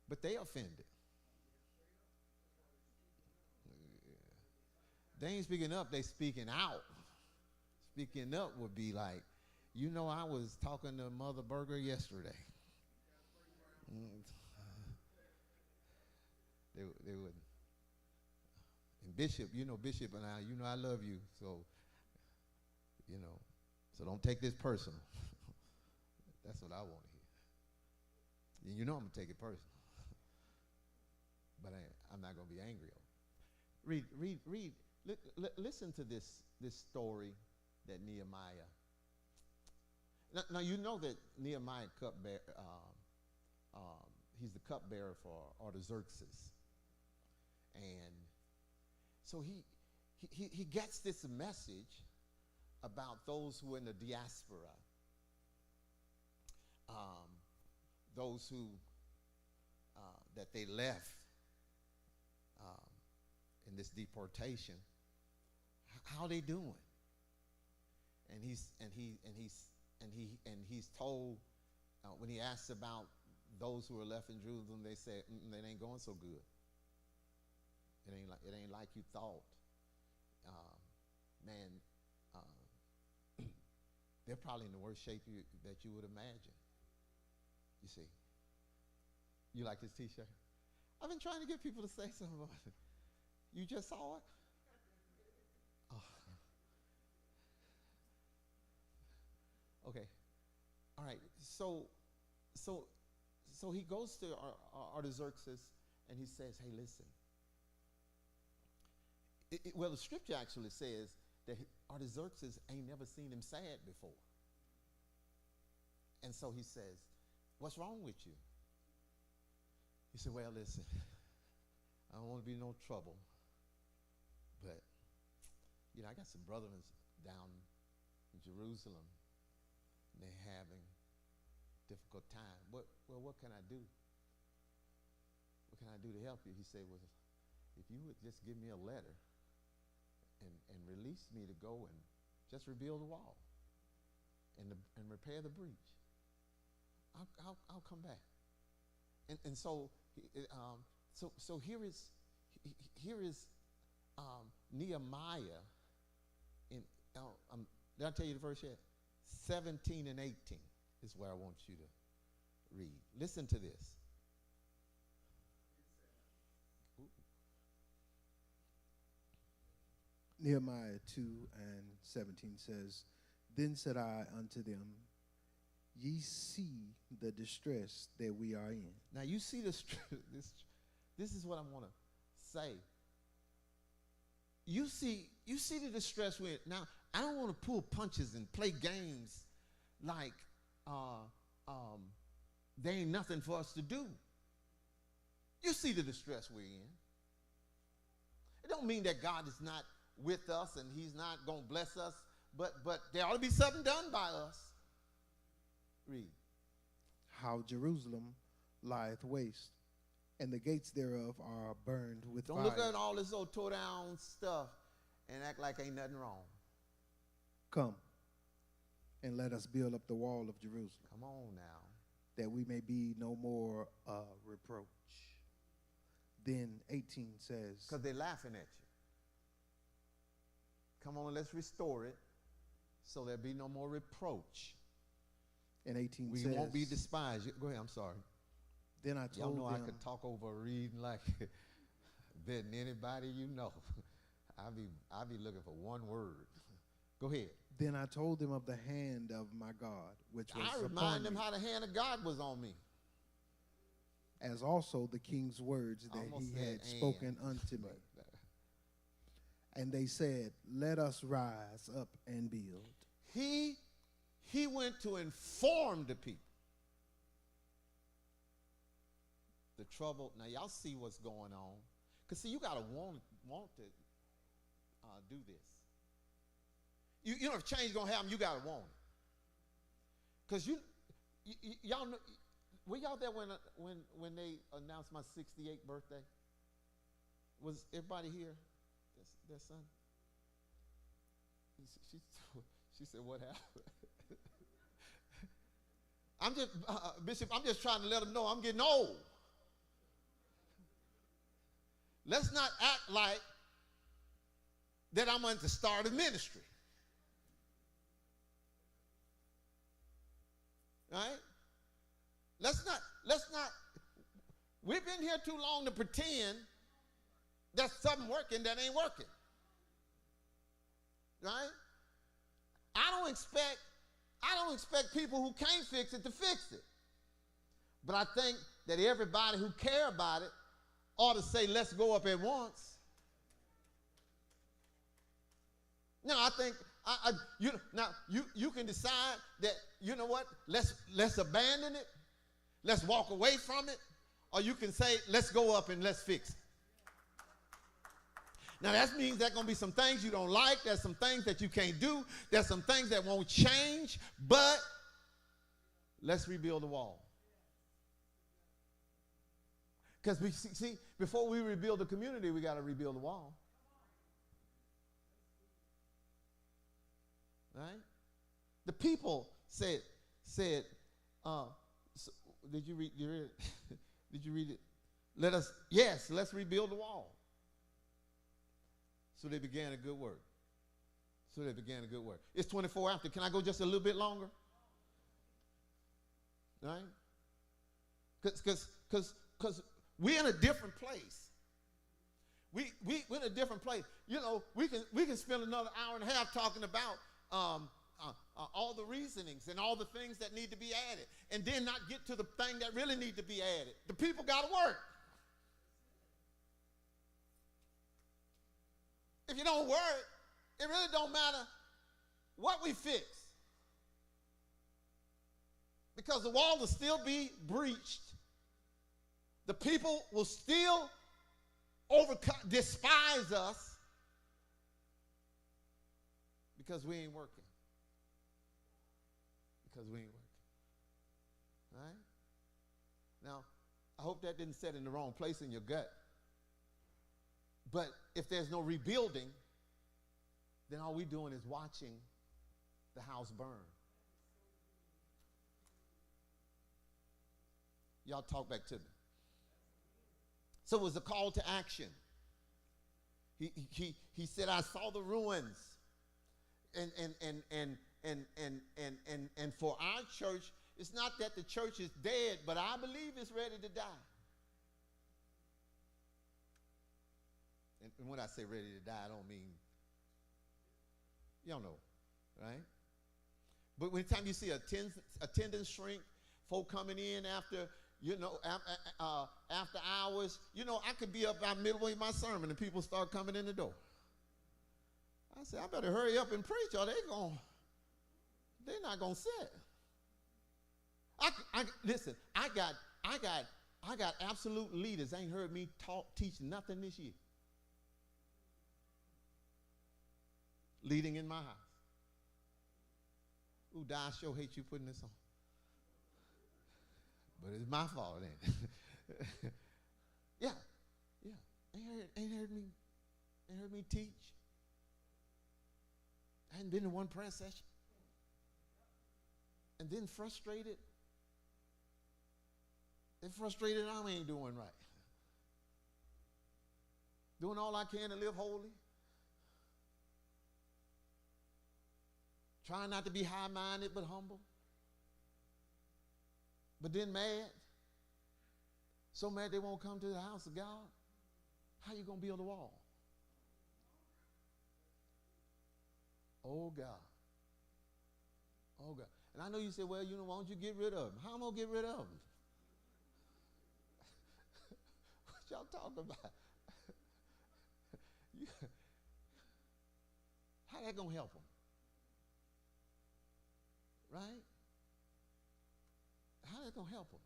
but they offended. They ain't speaking up, they speaking out. Speaking up would be like, I was talking to Mother Berger yesterday. They would. And Bishop, Bishop and I love you, so don't take this personal. That's what I want to hear. I'm going to take it personal. But I'm not going to be angry over it. Read. Listen to this story that Nehemiah. Now you know that Nehemiah he's the cupbearer for Artaxerxes, and so he gets this message about those who are in the diaspora, those who that they left in this deportation. How they doing? And he's told when he asks about those who are left in Jerusalem, they say it ain't going so good. It ain't like you thought. They're probably in the worst shape that you would imagine. You see. You like this T-shirt? I've been trying to get people to say something about it. You just saw it? Oh. Okay. All right. So he goes to Artaxerxes and he says, "Hey, listen." Well, the scripture actually says that Artaxerxes ain't never seen him sad before. And so he says, "What's wrong with you?" He said, "Well, listen, I don't want to be no trouble, but, I got some brothers down in Jerusalem, and they're having difficult time. What can I do? What can I do to help you?" He said, "Well, if you would just give me a letter and release me to go and Just rebuild the wall and repair the breach. I'll come back. And so here is Nehemiah in did I tell you the verse yet? 17 and 18 is where I want you to read. Listen to this. Nehemiah 2 and 17 says, Then said I unto them, Ye see the distress that we are in. Now you see this is what I want to say. You see the distress we're in. Now, I don't want to pull punches and play games like there ain't nothing for us to do. You see the distress we're in. It don't mean that God is not with us and he's not going to bless us, but there ought to be something done by us. Read. How Jerusalem lieth waste, and the gates thereof are burned with fire. Don't look at all this old tore down stuff and act like ain't nothing wrong. Come, and let us build up the wall of Jerusalem. Come on now. That we may be no more reproach. Then 18 says. Because they're laughing at you. Come on, let's restore it so there'll be no more reproach. And 18 we says. We won't be despised. Go ahead, I'm sorry. Then I told Y'all know them. I could talk over a reading like better than anybody you know. I'll be looking for one word. Go ahead. Then I told them of the hand of my God, which was I remind them how the hand of God was on me. As also the king's words that he had spoken unto me. And they said, Let us rise up and build. He went to inform the people. The trouble, now y'all see what's going on. Because see, you got to want to do this. You know if change is going to happen, you got to want it. Because y'all know, were y'all there when they announced my 68th birthday? Was everybody here? Their son? She said, what happened? I'm just, Bishop, I'm just trying to let them know I'm getting old. Let's not act like that I'm going to start a ministry. Right? Let's not, we've been here too long to pretend there's something working that ain't working. Right? I don't expect people who can't fix it to fix it. But I think that everybody who care about it ought to say, let's go up at once. No, I think you can decide that, you know what, let's abandon it, let's walk away from it, or you can say, let's go up and let's fix it. Now that means there's going to be some things you don't like, there's some things that you can't do, there's some things that won't change, but let's rebuild the wall. Because we see, before we rebuild the community, we got to rebuild the wall. Right? The people said, did you read it? Did you read it? Let's rebuild the wall. So they began a good work. It's 24 after. Can I go just a little bit longer? Right? Because we're in a different place. We're in a different place. You know, we can spend another hour and a half talking about all the reasonings and all the things that need to be added, and then not get to the thing that really need to be added. The people got to work. If you don't work, it really don't matter what we fix, because the wall will still be breached. The people will still despise us because we ain't working. All right? Now, I hope that didn't set in the wrong place in your gut. But if there's no rebuilding, then all we're doing is watching the house burned. Y'all talk back to me. So it was a call to action. He said, I saw the ruins. And for our church, it's not that the church is dead, but I believe it's ready to die. And when I say ready to die, I don't mean, y'all know, right? But when time you see attendance shrink, folk coming in after, after hours, I could be up by midway my sermon and people start coming in the door. I said, I better hurry up and preach or they're not going to sit. Listen, I got absolute leaders ain't heard me teach nothing this year. Leading in my house. Ooh, Di, I sure hate you putting this on. But it's my fault, ain't it? yeah. Ain't heard me teach. I hadn't been to one prayer session. And then frustrated. They're frustrated I ain't doing right. Doing all I can to live holy. Trying not to be high-minded but humble. But then mad. So mad they won't come to the house of God. How you going to build a wall? Oh, God. Oh, God. And I know you say, well, why don't you get rid of them? How am I going to get rid of them? What y'all talking about? How that going to help them? Right? How that going to help them?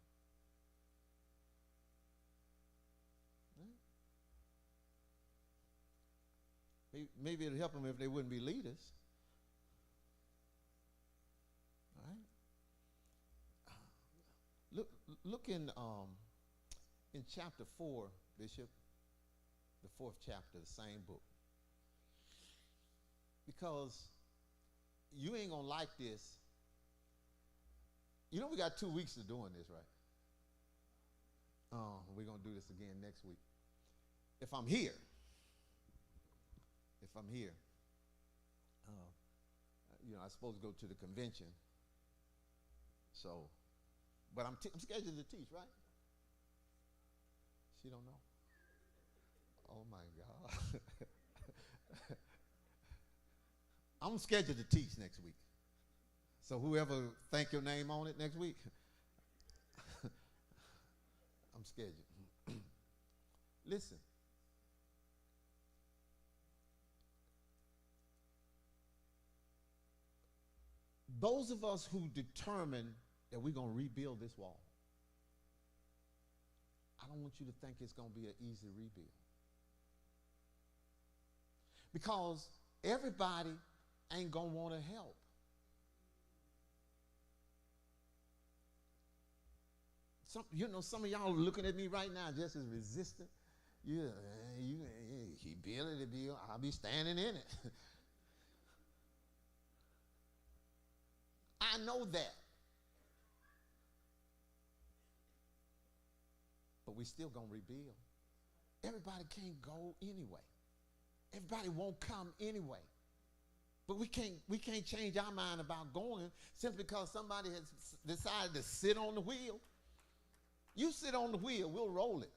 Right? Maybe it'll help them if they wouldn't be leaders. Right? Look in chapter 4, Bishop, the 4th chapter, the same book. Because you ain't going to like this. We got 2 weeks of doing this, right? We're going to do this again next week. If I'm here, I'm supposed to go to the convention. So, but I'm scheduled to teach, right? She don't know. Oh my God. I'm scheduled to teach next week. So whoever thank your name on it next week, I'm scheduled. Listen. Those of us who determine that we're going to rebuild this wall, I don't want you to think it's going to be an easy rebuild. Because everybody ain't going to want to help. Some of y'all are looking at me right now just as resistant. He build it, I'll be standing in it. I know that. But we still going to rebuild. Everybody can't go anyway. Everybody won't come anyway. But we can't change our mind about going simply because somebody has decided to sit on the wheel. You sit on the wheel, we'll roll it.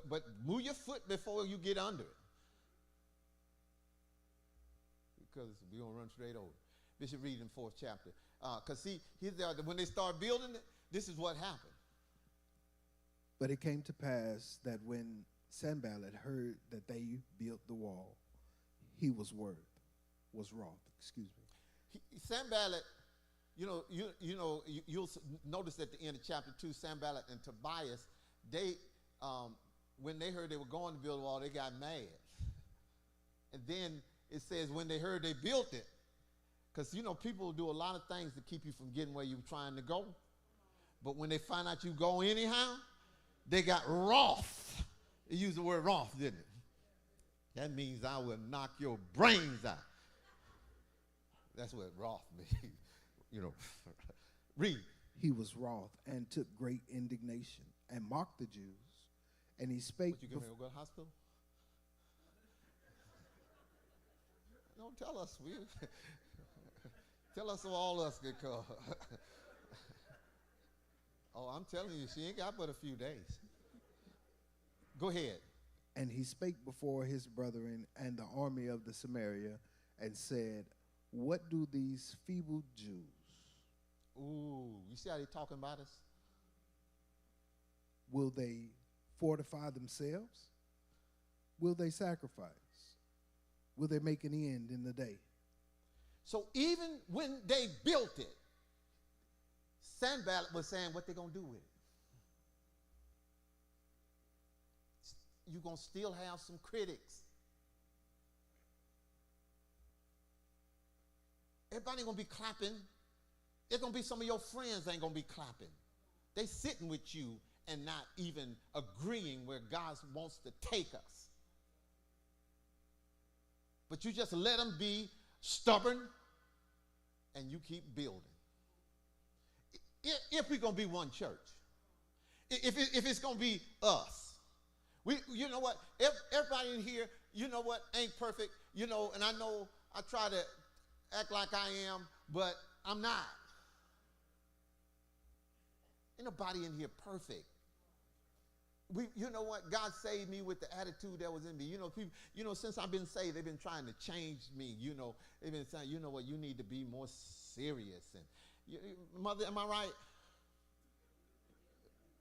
But move your foot before you get under it. Because we're going to run straight over. Bishop read in 4th chapter. Because see, when they start building it, this is what happened. But it came to pass that when Sanballat heard that they built the wall, he was wroth. Sanballat, you'll notice at the end of chapter 2, Sanballat and Tobias, they, when they heard they were going to build a wall, they got mad. And then it says when they heard they built it, because, people do a lot of things to keep you from getting where you're trying to go. But when they find out you go anyhow, they got wroth. They used the word wroth, didn't it? That means I will knock your brains out. That's what wroth means. Read. He was wroth and took great indignation and mocked the Jews. And he spake. What, you going to go to the hospital? Don't tell us. Tell us so all us get called. Oh, I'm telling you, she ain't got but a few days. Go ahead. And he spake before his brethren and the army of the Samaria and said, what do these feeble Jews? Ooh, you see how they talking about us? Will they fortify themselves? Will they sacrifice? Will they make an end in the day? So even when they built it, Sanballat was saying what they're going to do with it. You're going to still have some critics. Everybody ain't going to be clapping. There's going to be some of your friends ain't going to be clapping. They sitting with you and not even agreeing where God wants to take us. But you just let them be stubborn and you keep building. If we're going to be one church, if it's going to be us, you know what? Everybody in here, you know what, ain't perfect, and I know I try to act like I am, but I'm not. Ain't nobody in here perfect. You know what? God saved me with the attitude that was in me. People, since I've been saved, they've been trying to change me. They've been saying, you know what? You need to be more serious. And Mother, am I right?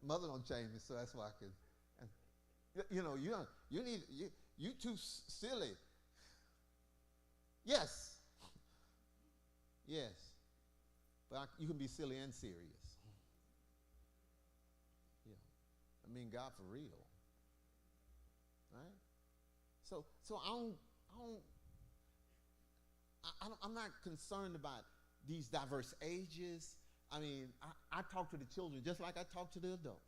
Mother don't change me, so that's why I can. You too silly. Yes. But you can be silly and serious. God for real, right? So I'm not concerned about these diverse ages. I talk to the children just like I talk to the adults.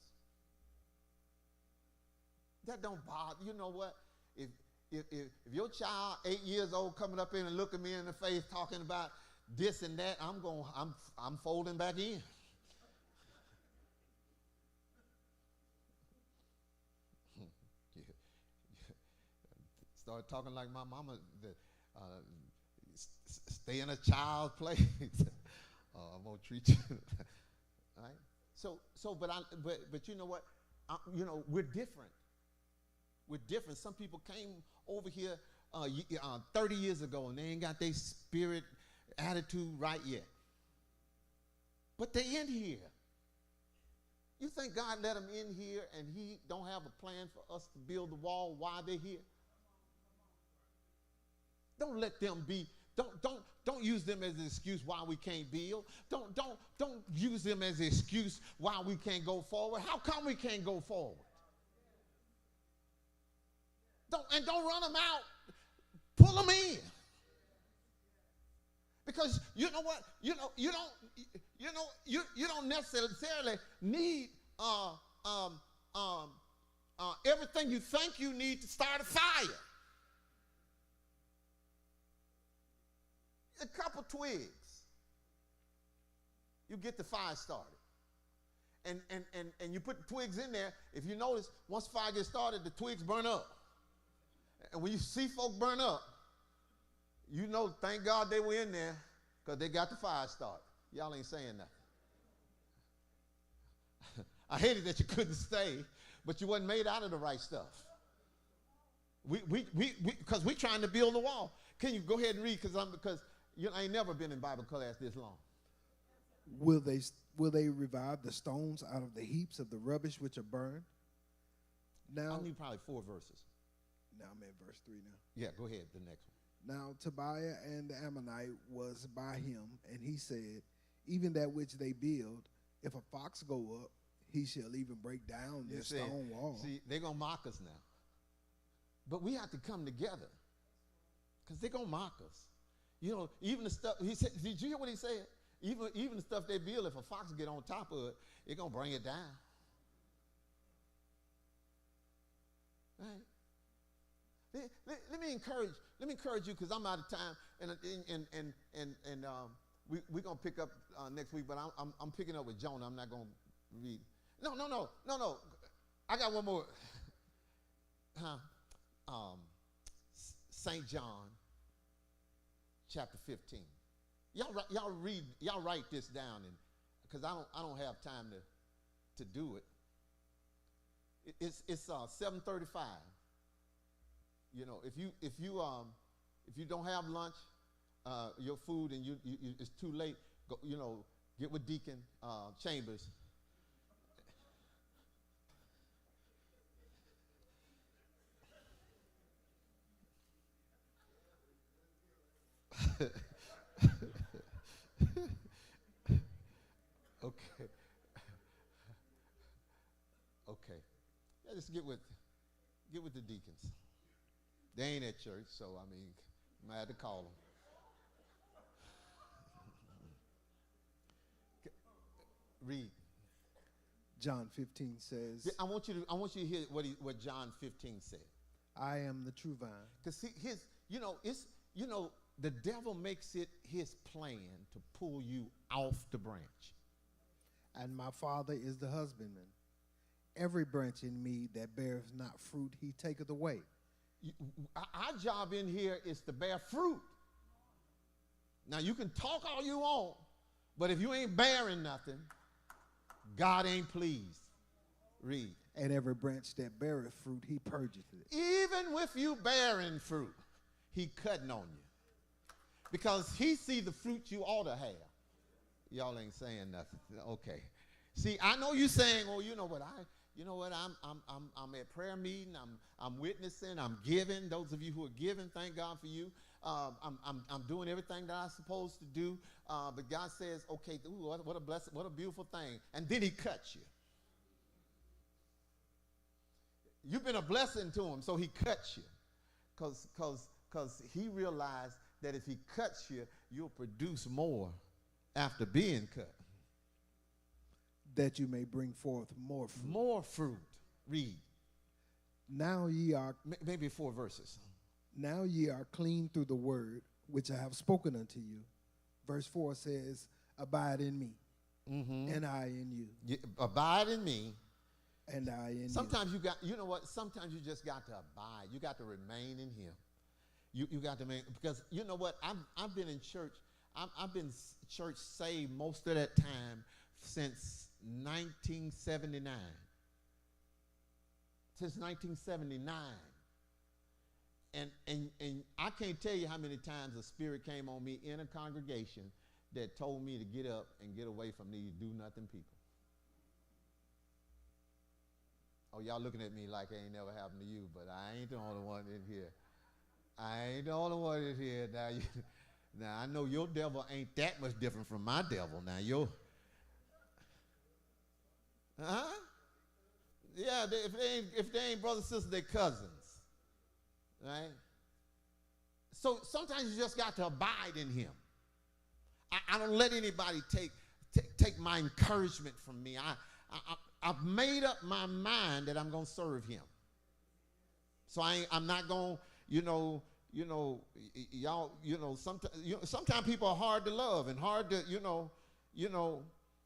That don't bother. You know what? If your child 8 years old coming up in and looking me in the face talking about this and that, I'm folding back in. Started talking like my mama. Stay in a child's place. I'm gonna treat you right. But you know what? We're different. We're different. Some people came over here 30 years ago and they ain't got their spirit attitude right yet. But they in here. You think God let them in here and He don't have a plan for us to build the wall while they're here? Don't let them be. Don't use them as an excuse why we can't build. Don't use them as an excuse why we can't go forward. How come we can't go forward? Don't run them out. Pull them in. Because you know what? You don't necessarily need everything you think you need to start a fire. A couple twigs, you get the fire started. And you put the twigs in there. If you notice, once fire gets started, the twigs burn up. And when you see folk burn up, thank God they were in there because they got the fire started. Y'all ain't saying nothing. I hated that you couldn't stay, but you wasn't made out of the right stuff. Because we trying to build a wall. Can you go ahead and read? Because I ain't never been in Bible class this long. Will they revive the stones out of the heaps of the rubbish which are burned? Now I need probably 4 verses. Now I'm at verse 3 now. Yeah, go ahead, the next one. Now Tobiah and the Ammonite was by him, and he said, even that which they build, if a fox go up, he shall even break down their stone wall. See, they're going to mock us now. But we have to come together because they're going to mock us. Even the stuff, he said, did you hear what he said? Even the stuff they build, if a fox get on top of it, it's going to bring it down. Right? Let me encourage you, because I'm out of time, and we're gonna pick up next week. But I'm picking up with Jonah. I'm not gonna read. No. I got one more. St. John, chapter 15. Y'all write this down, and because I don't have time to do it. It's 7:35. You know, if you don't have lunch, your food, and you it's too late, go, get with Deacon Chambers. Okay. Yeah, just get with the deacons. They ain't at church, so I mean, I might have to call them. Read. John 15 says, I want you to hear what John 15 said. I am the true vine. Because the devil makes it his plan to pull you off the branch. And my Father is the husbandman. Every branch in me that beareth not fruit, he taketh away. Our job in here is to bear fruit. Now, you can talk all you want, but if you ain't bearing nothing, God ain't pleased. Read. And every branch that beareth fruit, he purgeth it. Even with you bearing fruit, he cutting on you. Because he see the fruit you ought to have. Y'all ain't saying nothing. Okay. See, I know you saying, oh, you know what, I'm at prayer meeting, I'm witnessing, I'm giving. Those of you who are giving, thank God for you. I'm doing everything that I'm supposed to do. But God says, okay, ooh, what a blessing, what a beautiful thing. And then he cuts you. You've been a blessing to him, so he cuts you. Because he realized that if he cuts you, you'll produce more after being cut. That you may bring forth more fruit. More fruit. Read. Now ye are... Maybe 4 verses. Now ye are clean through the word which I have spoken unto you. Verse 4 says, abide in me, and I in you. Abide in me. And I in Sometimes you got, you know what? Sometimes you just got to abide. You got to remain in him. You got to remain, because you know what? I've been in church. I've been church saved most of that time since 1979. Since 1979. And I can't tell you how many times the Spirit came on me in a congregation that told me to get up and get away from these do-nothing people. Oh, y'all looking at me like it ain't never happened to you, but I ain't the only one in here. I ain't the only one in here. Now I know your devil ain't that much different from my devil. Now yeah, if they ain't brothers and sisters, they cousins, right? So sometimes you just got to abide in him. I don't let anybody take my encouragement from me. I've made up my mind that I'm going to serve him. So I'm not going, sometimes people are hard to love and hard to,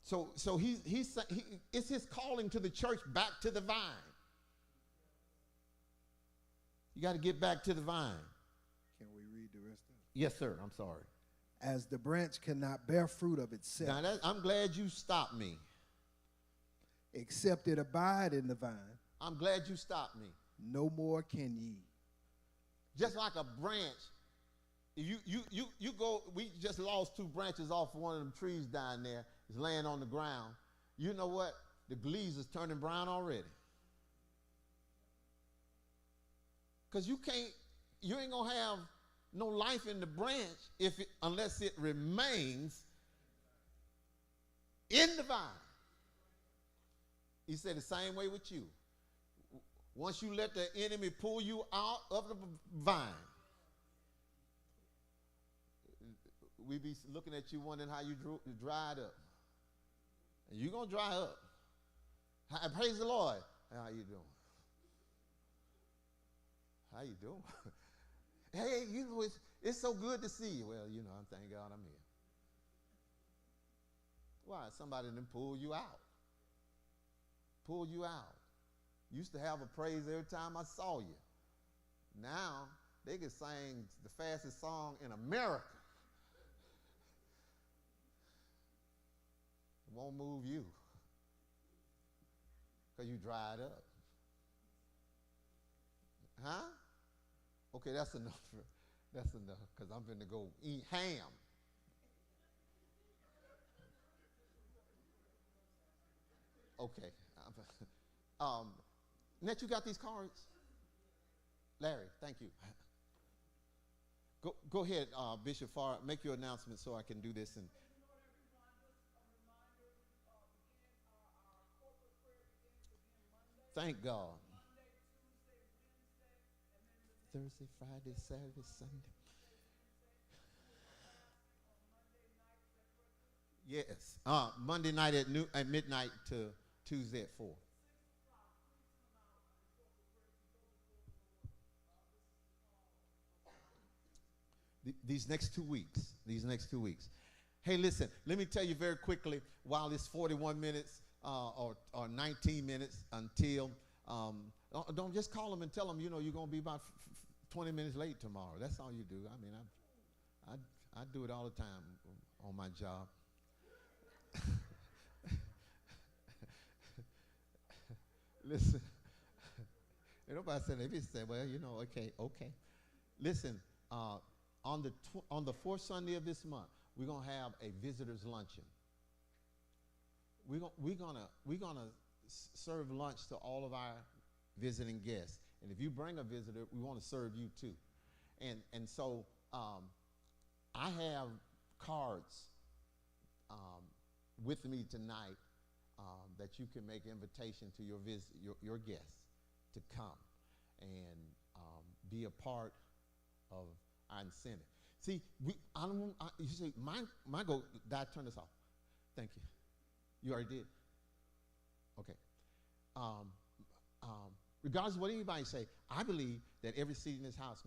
So it's his calling to the church back to the vine. You got to get back to the vine. Can we read the rest of it? Yes, sir. I'm sorry. As the branch cannot bear fruit of itself. Now I'm glad you stopped me. Except it abide in the vine. I'm glad you stopped me. No more can ye. Just like a branch. You go, we just lost 2 branches off of one of them trees down there. It's laying on the ground. You know what? The leaves is turning brown already. Because you ain't going to have no life in the branch unless it remains in the vine. He said the same way with you. Once you let the enemy pull you out of the vine, we be looking at you wondering how you dried up. And you're going to dry up. Praise the Lord. How you doing? How you doing? Hey, you know, it's so good to see you. Well, you know, thank God I'm here. Why? Somebody didn't pull you out. Pull you out. Used to have a praise every time I saw you. Now, they can sing the fastest song in America. It won't move you because you dried up. Huh? Okay, that's enough. That's enough because I'm going to go eat ham. Okay. Net, you got these cards? Larry, thank you. Go ahead, Bishop Farr. Make your announcement so I can do this. And thank God. Thursday, Friday, Saturday, Sunday. Yes. Monday night at midnight to Tuesday at 4. These next 2 weeks. Hey, listen, let me tell you very quickly, while it's 41 minutes or 19 minutes until, don't just call them and tell them, you know, you're going to be about 20 minutes late tomorrow. That's all you do. I mean, I do it all the time on my job. Listen, nobody said, if he said, well, you know, okay. Listen, on the fourth Sunday of this month, we're gonna have a visitors luncheon. We're gonna serve lunch to all of our visiting guests, and if you bring a visitor, we want to serve you too. And so I have cards with me tonight that you can make invitation to your guests to come and be a part of our incentive. See, you say, my goal, Dad, turn this off. Thank you. You already did? Okay. Regardless of what anybody say, I believe that every seat in this house